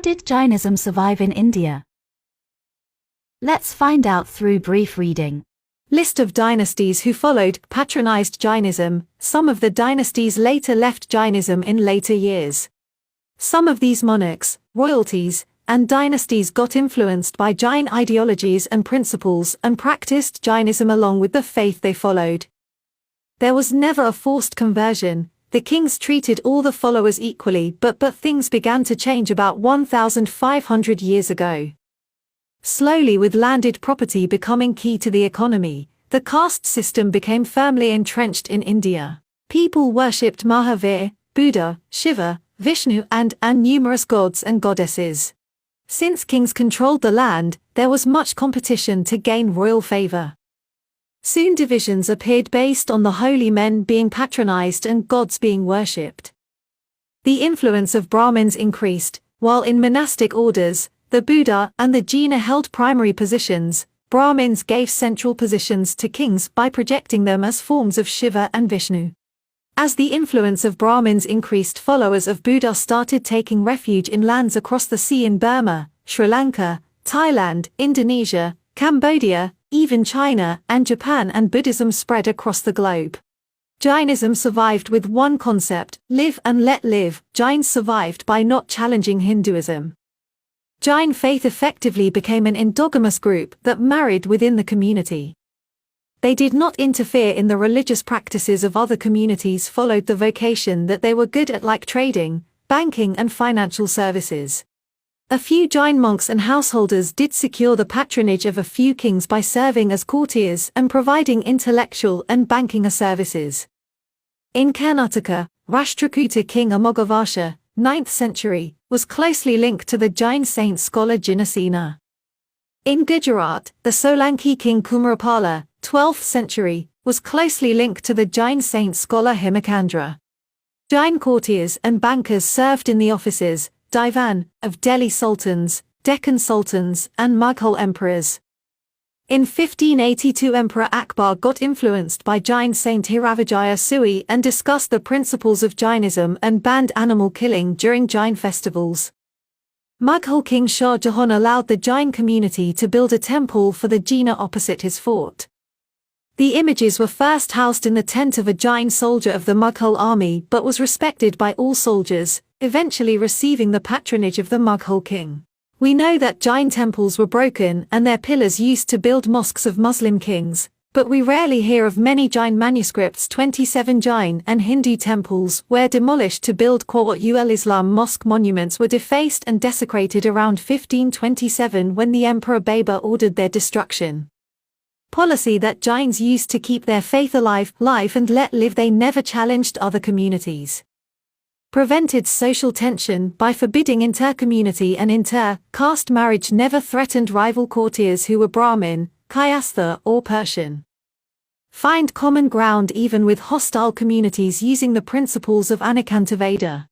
did Jainism survive in India? Let's find out through brief reading. List of dynasties who followed, patronized Jainism. Some of the dynasties later left Jainism in later years. Some of these monarchs, royalties, and dynasties got influenced by Jain ideologies and principles and practiced Jainism along with the faith they followed. There was never a forced conversion. The kings treated all the followers equally, but things began to change about 1,500 years ago. Slowly, with landed property becoming key to the economy, the caste system became firmly entrenched in India. People worshipped Mahavir, Buddha, Shiva, Vishnu and numerous gods and goddesses. Since kings controlled the land, there was much competition to gain royal favor. Soon divisions appeared based on the holy men being patronized and gods being worshipped. The influence of Brahmins increased, while in monastic orders, the Buddha and the Jaina held primary positions. Brahmins gave central positions to kings by projecting them as forms of Shiva and Vishnu. As the influence of Brahmins increased, followers of Buddha started taking refuge in lands across the sea in Burma, Sri Lanka, Thailand, Indonesia, Cambodia, even China and Japan, and Buddhism spread across the globe. Jainism survived with one concept: live and let live. Jains survived by not challenging Hinduism. Jain faith effectively became an endogamous group that married within the community. They did not interfere in the religious practices of other communities, followed the vocation that they were good at, like trading, banking and financial services. A few Jain monks and householders did secure the patronage of a few kings by serving as courtiers and providing intellectual and banking services. In Karnataka, Rashtrakuta King Amoghavarsha, 9th century, was closely linked to the Jain saint scholar Jinasena. In Gujarat, the Solanki king Kumarapala, 12th century, was closely linked to the Jain saint scholar Hemachandra. Jain courtiers and bankers served in the offices, Divan, of Delhi sultans, Deccan sultans, and Mughal emperors. In 1582, Emperor Akbar got influenced by Jain saint Hiravijaya Sui and discussed the principles of Jainism and banned animal killing during Jain festivals. Mughal King Shah Jahan allowed the Jain community to build a temple for the Jinnah opposite his fort. The images were first housed in the tent of a Jain soldier of the Mughal army but was respected by all soldiers, eventually receiving the patronage of the Mughal king. We know that Jain temples were broken and their pillars used to build mosques of Muslim kings, but we rarely hear of many Jain manuscripts. 27 Jain and Hindu temples were demolished to build Qur'at-ul-Islam mosque. Monuments were defaced and desecrated around 1527 when the Emperor Babur ordered their destruction. Policy that Jains used to keep their faith alive, live and let live. They never challenged other communities. Prevented social tension by forbidding inter-community and inter-caste marriage. Never threatened rival courtiers who were Brahmin, Kayastha or Persian. Find common ground even with hostile communities using the principles of Anekantaveda.